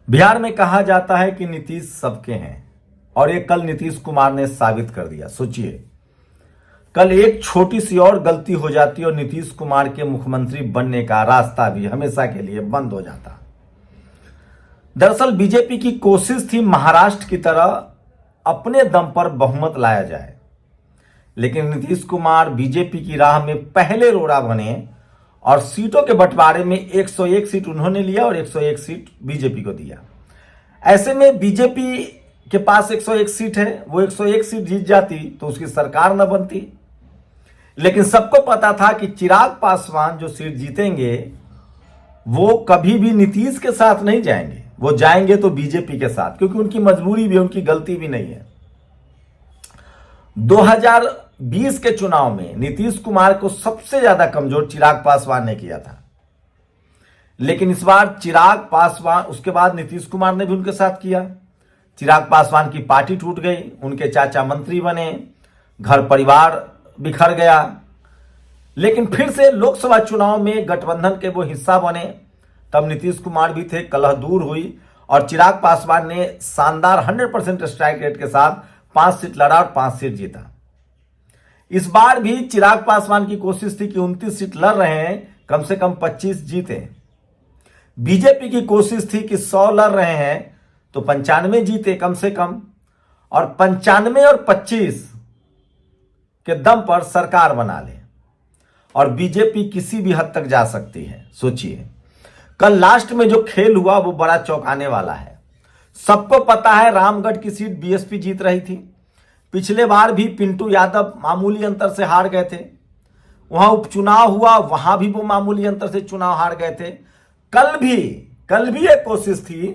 बिहार में कहा जाता है कि नीतीश सबके हैं और ये कल नीतीश कुमार ने साबित कर दिया। सोचिए, कल एक छोटी सी और गलती हो जाती और नीतीश कुमार के मुख्यमंत्री बनने का रास्ता भी हमेशा के लिए बंद हो जाता। दरअसल बीजेपी की कोशिश थी महाराष्ट्र की तरह अपने दम पर बहुमत लाया जाए, लेकिन नीतीश कुमार बीजेपी की राह में पहले रोड़ा बने और सीटों के बंटवारे में 101 सीट उन्होंने लिया और 101 सीट बीजेपी को दिया। ऐसे में बीजेपी के पास 101 सीट है, वो 101 सीट जीत जाती तो उसकी सरकार न बनती। लेकिन सबको पता था कि चिराग पासवान जो सीट जीतेंगे वो कभी भी नीतीश के साथ नहीं जाएंगे, वो जाएंगे तो बीजेपी के साथ, क्योंकि उनकी मजबूरी भी, उनकी गलती भी नहीं है। 2020 के चुनाव में नीतीश कुमार को सबसे ज्यादा कमजोर चिराग पासवान ने किया था, लेकिन इस बार चिराग पासवान, उसके बाद नीतीश कुमार ने भी उनके साथ किया। चिराग पासवान की पार्टी टूट गई, उनके चाचा मंत्री बने, घर परिवार बिखर गया। लेकिन फिर से लोकसभा चुनाव में गठबंधन के वो हिस्सा बने, तब नीतीश कुमार भी थे, कलह दूर हुई और चिराग पासवान ने शानदार 100% स्ट्राइक रेट के साथ 5 सीट लड़ा और 5 सीट जीता। इस बार भी चिराग पासवान की कोशिश थी कि 29 सीट लड़ रहे हैं, कम से कम 25 जीते। बीजेपी की कोशिश थी कि 100 लड़ रहे हैं तो 95 जीते कम से कम, और 95 और 25 के दम पर सरकार बना ले और बीजेपी किसी भी हद तक जा सकती है। सोचिए, कल लास्ट में जो खेल हुआ वो बड़ा चौंकाने वाला है। सबको पता है रामगढ़ की सीट बीएसपी जीत रही थी। पिछले बार भी पिंटू यादव मामूली अंतर से हार गए थे, वहां उपचुनाव हुआ, वहां भी वो मामूली अंतर से चुनाव हार गए थे। कल भी एक कोशिश थी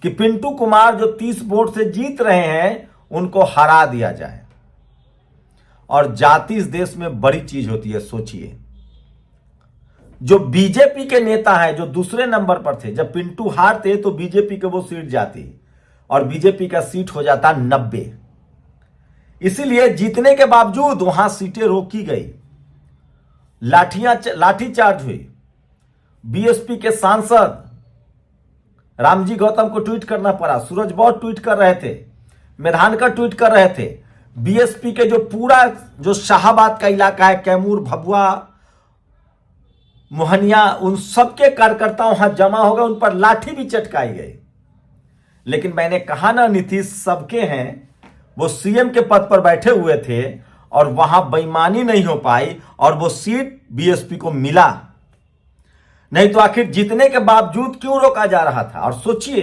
कि पिंटू कुमार जो 30 वोट से जीत रहे हैं उनको हरा दिया जाए, और जाति इस देश में बड़ी चीज होती है। सोचिए, जो बीजेपी के नेता हैं जो दूसरे नंबर पर थे, जब पिंटू हारते तो बीजेपी के वो सीट जाती और बीजेपी का सीट हो जाता 90। इसीलिए जीतने के बावजूद वहां सीटें रोकी गई, लाठीचार्ज हुई। बीएसपी के सांसद रामजी गौतम को ट्वीट करना पड़ा, सूरज बहुत ट्वीट कर रहे थे, मेधानकर ट्वीट कर रहे थे। बीएसपी के जो पूरा जो शाहाबाद का इलाका है, कैमूर, भभुआ, मोहनिया, उन सबके कार्यकर्ता वहां जमा हो गए, उन पर लाठी भी चटकाई गई। लेकिन मैंने कहा ना, नीतीश सबके हैं, वो सीएम के पद पर बैठे हुए थे और वहां बेईमानी नहीं हो पाई और वो सीट बीएसपी को मिला। नहीं तो आखिर जीतने के बावजूद क्यों रोका जा रहा था। और सोचिए,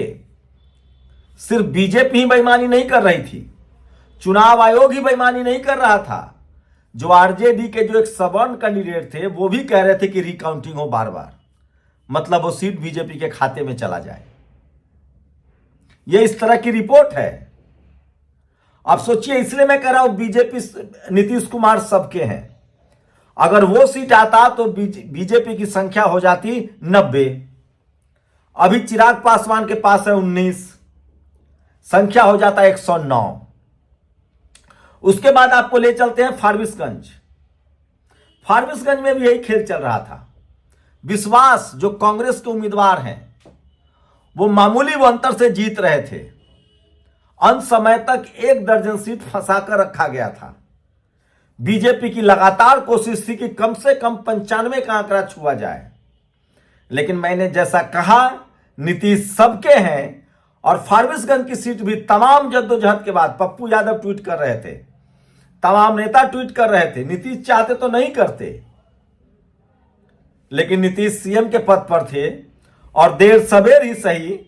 सिर्फ बीजेपी ही बेईमानी नहीं कर रही थी, चुनाव आयोग ही बेईमानी नहीं कर रहा था। जो आरजेडी के जो एक सवर्ण कैंडिडेट थे वो भी कह रहे थे कि रिकाउंटिंग हो बार बार, मतलब वो सीट बीजेपी के खाते में चला जाए। ये इस तरह की रिपोर्ट है। अब सोचिए, इसलिए मैं कह रहा हूं बीजेपी, नीतीश कुमार सबके हैं। अगर वो सीट आता तो बीजेपी की संख्या हो जाती 90। अभी चिराग पासवान के पास है 19, संख्या हो जाता 109। उसके बाद आपको ले चलते हैं फारबिसगंज। फारबिसगंज में भी यही खेल चल रहा था। विश्वास जो कांग्रेस के उम्मीदवार हैं वो मामूली वो अंतर से जीत रहे थे। अंत समय तक 1 दर्जन सीट फंसाकर रखा गया था। बीजेपी की लगातार कोशिश थी कि कम से कम 95 का आंकड़ा छुआ जाए, लेकिन मैंने जैसा कहा, नीतीश सबके हैं। और फारबिसगंज की सीट भी तमाम जद्दोजहद के बाद, पप्पू यादव ट्वीट कर रहे थे, तमाम नेता ट्वीट कर रहे थे, नीतीश चाहते तो नहीं करते, लेकिन नीतीश सीएम के पद पर थे और देर सवेर ही सही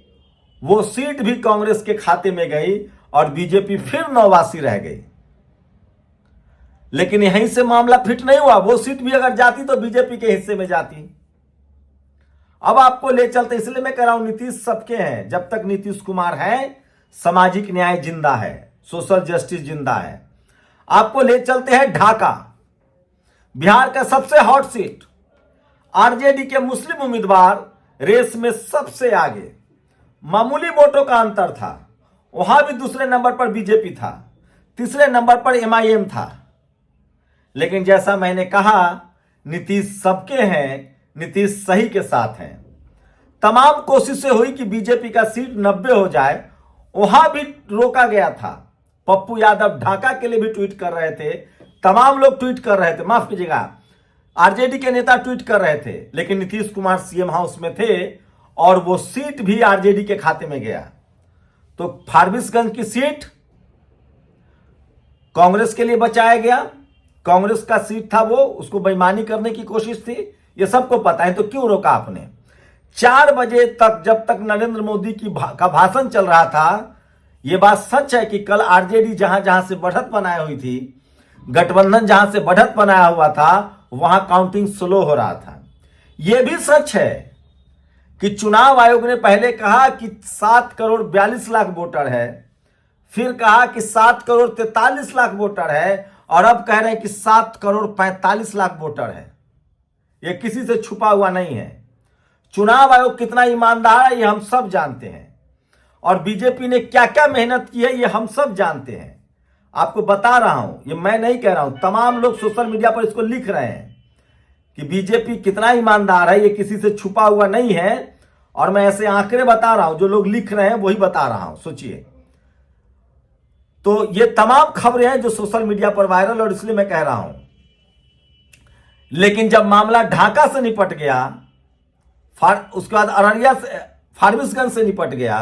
वो सीट भी कांग्रेस के खाते में गई और बीजेपी फिर नौवासी रह गई। लेकिन यहीं से मामला फिट नहीं हुआ, वो सीट भी अगर जाती तो बीजेपी के हिस्से में जाती। अब आपको ले चलते, इसलिए मैं कह रहा हूं नीतीश सबके हैं। जब तक नीतीश कुमार है, सामाजिक न्याय जिंदा है, सोशल जस्टिस जिंदा है। आपको ले चलते हैं ढाका, बिहार का सबसे हॉट सीट। आरजेडी के मुस्लिम उम्मीदवार रेस में सबसे आगे, मामूली वोटों का अंतर था। वहां भी दूसरे नंबर पर बीजेपी था, तीसरे नंबर पर एमआईएम था। लेकिन जैसा मैंने कहा, नीतीश सबके हैं, नीतीश सही के साथ हैं। तमाम कोशिशें हुई कि बीजेपी का सीट 90 हो जाए, वहां भी रोका गया था। पप्पू यादव ढाका के लिए भी ट्वीट कर रहे थे, तमाम लोग ट्वीट कर रहे थे, माफ कीजिएगा आरजेडी के नेता ट्वीट कर रहे थे, लेकिन नीतीश कुमार सीएम हाउस में थे और वो सीट भी आरजेडी के खाते में गया। तो फारबिसगंज की सीट कांग्रेस के लिए बचाया गया, कांग्रेस का सीट था वो, उसको बेईमानी करने की कोशिश थी, ये सबको पता है। तो क्यों रोका आपने? 4 बजे तक, जब तक नरेंद्र मोदी का भाषण चल रहा था, यह बात सच है कि कल आरजेडी जहां जहां से बढ़त बनाई हुई थी, गठबंधन जहां से बढ़त बनाया हुआ था, वहां काउंटिंग स्लो हो रहा था। यह भी सच है कि चुनाव आयोग ने पहले कहा कि 7 करोड़ 42 लाख वोटर है, फिर कहा कि 7 करोड़ 43 लाख वोटर है, और अब कह रहे हैं कि 7 करोड़ 45 लाख वोटर है। यह किसी से छुपा हुआ नहीं है। चुनाव आयोग कितना ईमानदार है ये हम सब जानते हैं, और बीजेपी ने क्या क्या मेहनत की है ये हम सब जानते हैं। आपको बता रहा हूं, ये मैं नहीं कह रहा हूं, तमाम लोग सोशल मीडिया पर इसको लिख रहे हैं कि बीजेपी कितना ईमानदार है, ये किसी से छुपा हुआ नहीं है। और मैं ऐसे आंकड़े बता रहा हूं, जो लोग लिख रहे हैं वही बता रहा हूं, सोचिए। तो ये तमाम खबरें हैं जो सोशल मीडिया पर वायरल, और इसलिए मैं कह रहा हूं। लेकिन जब मामला ढाका से निपट गया, उसके बाद अररिया से, फारबिसगंज से निपट गया,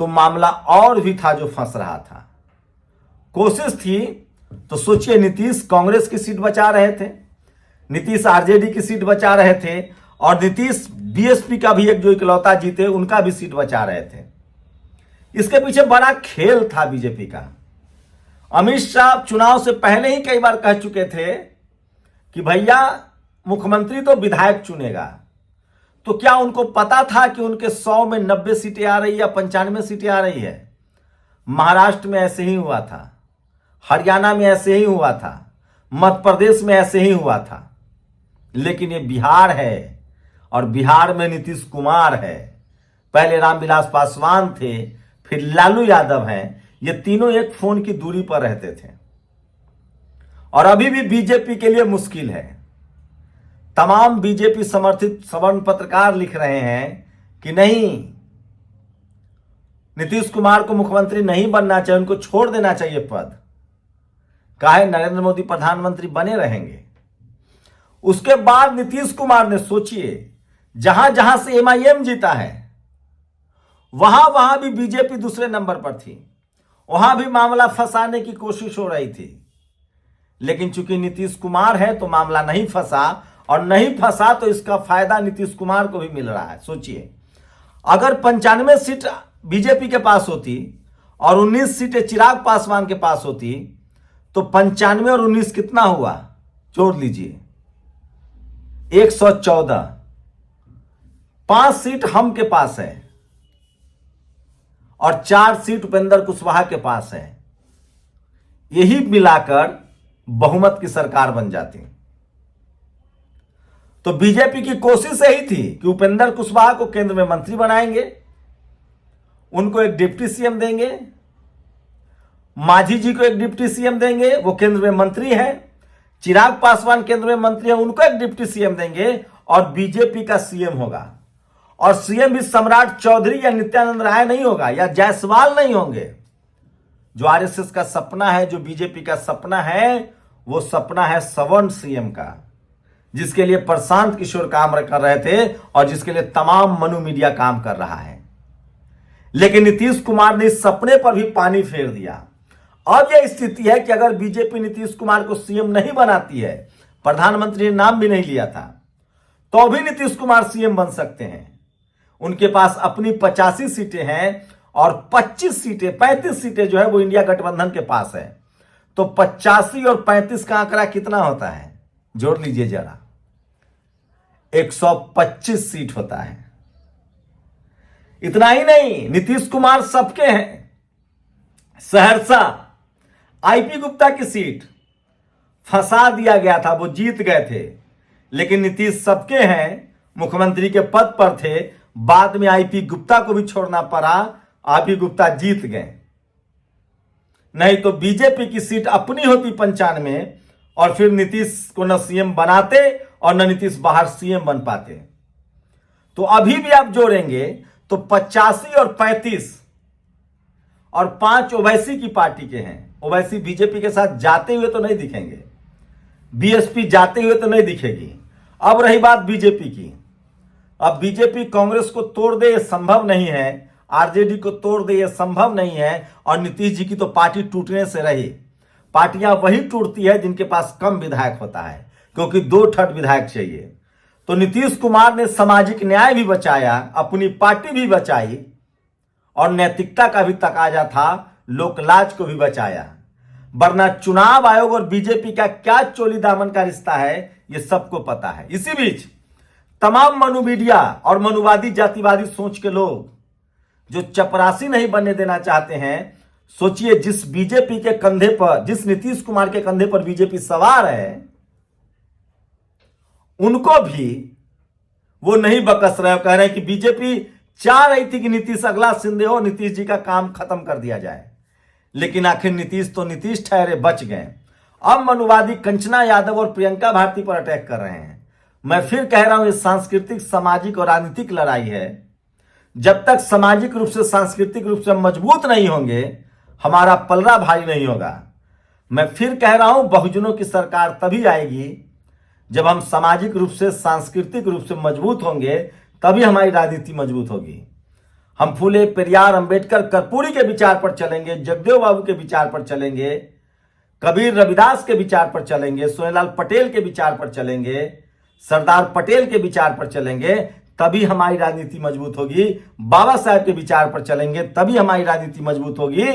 तो मामला और भी था जो फंस रहा था। कोशिश थी तो सोचिए, नीतीश कांग्रेस की सीट बचा रहे थे, नीतीश आरजेडी की सीट बचा रहे थे, और नीतीश बीएसपी का भी एक जो इकलौता जीते उनका भी सीट बचा रहे थे। इसके पीछे बड़ा खेल था बीजेपी का। अमित शाह चुनाव से पहले ही कई बार कह चुके थे कि भैया मुख्यमंत्री तो विधायक चुनेगा। तो क्या उनको पता था कि उनके 100 में 90 सीटें आ रही है या 95 सीटें आ रही है? महाराष्ट्र में ऐसे ही हुआ था, हरियाणा में ऐसे ही हुआ था, मध्य प्रदेश में ऐसे ही हुआ था। लेकिन ये बिहार है, और बिहार में नीतीश कुमार है, पहले रामविलास पासवान थे, फिर लालू यादव हैं। ये तीनों एक फोन की दूरी पर रहते थे, और अभी भी बीजेपी के लिए मुश्किल है। तमाम बीजेपी समर्थित सवर्ण पत्रकार लिख रहे हैं कि नहीं, नीतीश कुमार को मुख्यमंत्री नहीं बनना चाहिए, उनको छोड़ देना चाहिए पद। काहे? नरेंद्र मोदी प्रधानमंत्री बने रहेंगे। उसके बाद नीतीश कुमार ने, सोचिए, जहां जहां से एमआईएम जीता है वहां वहां भी बीजेपी दूसरे नंबर पर थी, वहां भी मामला फंसाने की कोशिश हो रही थी। लेकिन चूंकि नीतीश कुमार है तो मामला नहीं फंसा, और नहीं फंसा तो इसका फायदा नीतीश कुमार को भी मिल रहा है। सोचिए, अगर 95 सीट बीजेपी के पास होती और 19 सीटें चिराग पासवान के पास होती, तो 95 और 19 कितना हुआ? जोड़ लीजिए, 114। 5 सीट हम के पास है और 4 सीट उपेंद्र कुशवाहा के पास है। यही मिलाकर बहुमत की सरकार बन जाती। तो बीजेपी की कोशिश यही थी कि उपेंद्र कुशवाहा को केंद्र में मंत्री बनाएंगे, उनको एक डिप्टी सीएम देंगे, मांझी जी को एक डिप्टी सीएम देंगे, वो केंद्र में मंत्री है, चिराग पासवान केंद्र में मंत्री है, उनको एक डिप्टी सीएम देंगे, और बीजेपी का सीएम होगा। और सीएम भी सम्राट चौधरी या नित्यानंद राय नहीं होगा, या जायसवाल नहीं होंगे। जो आरएसएस का सपना है, जो बीजेपी का सपना है, वो सपना है सवर्ण सीएम का, जिसके लिए प्रशांत किशोर काम कर रहे थे और जिसके लिए तमाम मनु मीडिया काम कर रहा है। लेकिन नीतीश कुमार ने इस सपने पर भी पानी फेर दिया। अब यह स्थिति है कि अगर बीजेपी नीतीश कुमार को सीएम नहीं बनाती है, प्रधानमंत्री ने नाम भी नहीं लिया था, तो भी नीतीश कुमार सीएम बन सकते हैं। उनके पास अपनी 85 सीटें हैं और 25 सीटें, 35 सीटें जो है वो इंडिया गठबंधन के पास है। तो 85 और 35 का आंकड़ा कितना होता है? जोड़ लीजिए जरा, 125 सीट होता है। इतना ही नहीं, नीतीश कुमार सबके हैं। सहरसा आईपी गुप्ता की सीट फंसा दिया गया था, वो जीत गए थे, लेकिन नीतीश सबके हैं, मुख्यमंत्री के पद पर थे, बाद में आईपी गुप्ता को भी छोड़ना पड़ा, आईपी गुप्ता जीत गए। नहीं तो बीजेपी की सीट अपनी होती 95, और फिर नीतीश को न सीएम बनाते और न नीतीश बाहर सीएम बन पाते। तो अभी भी आप जोड़ेंगे तो 85 और 35 और 5 ओवैसी की पार्टी के हैं। ओवैसी बीजेपी के साथ जाते हुए तो नहीं दिखेंगे, बीएसपी जाते हुए तो नहीं दिखेगी। अब रही बात बीजेपी की, अब बीजेपी कांग्रेस को तोड़ दे ये संभव नहीं है, आरजेडी को तोड़ दे ये संभव नहीं है, और नीतीश जी की तो पार्टी टूटने से रही। पार्टियां वही टूटती है जिनके पास कम विधायक होता है, क्योंकि 2 ठट विधायक चाहिए। तो नीतीश कुमार ने सामाजिक न्याय भी बचाया, अपनी पार्टी भी बचाई, और नैतिकता का भी तकाजा था, लोकलाज को भी बचाया। वरना चुनाव आयोग और बीजेपी का क्या चोली दामन का रिश्ता है ये सबको पता है। इसी बीच तमाम मनुमीडिया और मनुवादी जातिवादी सोच के लोग जो चपरासी नहीं बनने देना चाहते हैं, सोचिए जिस बीजेपी के कंधे पर, जिस नीतीश कुमार के कंधे पर बीजेपी सवार है, उनको भी वो नहीं बकस रहे, कह रहे हैं कि बीजेपी चाह रही थी कि नीतीश अगला शिंदे हो, नीतीश जी का काम खत्म कर दिया जाए, लेकिन आखिर नीतीश तो नीतीश ठहरे, बच गए। अब मनुवादी कंचना यादव और प्रियंका भारती पर अटैक कर रहे हैं। मैं फिर कह रहा हूं, ये सांस्कृतिक, सामाजिक और राजनीतिक लड़ाई है। जब तक सामाजिक रूप से, सांस्कृतिक रूप से मजबूत नहीं होंगे, हमारा पलड़ा भारी नहीं होगा। मैं फिर कह रहा हूं, बहुजनों की सरकार तभी आएगी जब हम सामाजिक रूप से, सांस्कृतिक रूप से मजबूत होंगे, तभी हमारी राजनीति मजबूत होगी। हम फूले, पेरियार, अंबेडकर, कर्पूरी के विचार पर चलेंगे, जगदेव बाबू के विचार पर चलेंगे, कबीर रविदास के विचार पर चलेंगे, सोहेलाल पटेल के विचार पर चलेंगे, सरदार पटेल के विचार पर चलेंगे, तभी हमारी राजनीति मजबूत होगी। बाबा साहब के विचार पर चलेंगे, तभी हमारी राजनीति मजबूत होगी।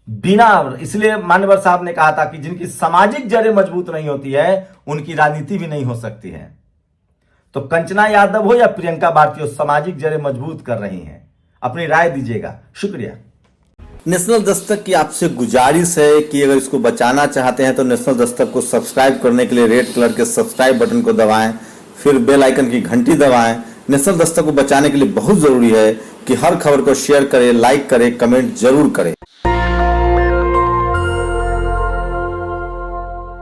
बिना, इसलिए मान्यवर साहब ने कहा था कि जिनकी सामाजिक जड़ें मजबूत नहीं होती है, उनकी राजनीति भी नहीं हो सकती है। तो कंचना यादव हो या प्रियंका भारती हो, सामाजिक जड़ें मजबूत कर रही हैं। अपनी राय दीजिएगा। शुक्रिया। नेशनल दस्तक की आपसे गुजारिश है कि अगर इसको बचाना चाहते हैं तो नेशनल दस्तक को सब्सक्राइब करने के लिए रेड कलर के सब्सक्राइब बटन को दबाएं, फिर बेल आइकन की घंटी दबाएं। नेशनल दस्तक को बचाने के लिए बहुत जरूरी है कि हर खबर को शेयर करें, लाइक करें, कमेंट जरूर करें।